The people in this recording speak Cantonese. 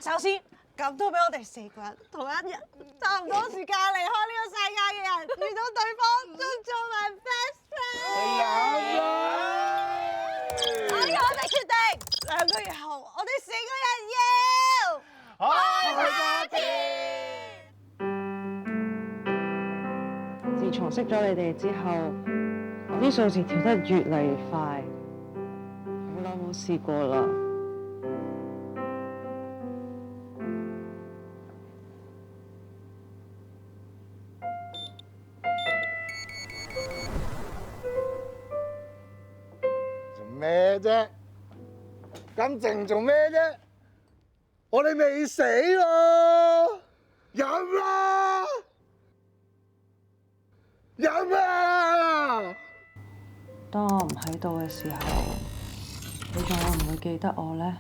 首先，咁都俾我哋4個人同一日差唔多時間離開呢個世界嘅人遇到對方，都做埋 best friend。所以我哋決定2個月後，我哋4個人要開 party。自從識咗你哋之後，我啲數字調得越嚟越快，好耐冇試過啦。做咩啫？咁靜做咩啫？我哋未死喎！飲啦！飲啦！當我唔喺度嘅時候，你仲會唔會記得我呢？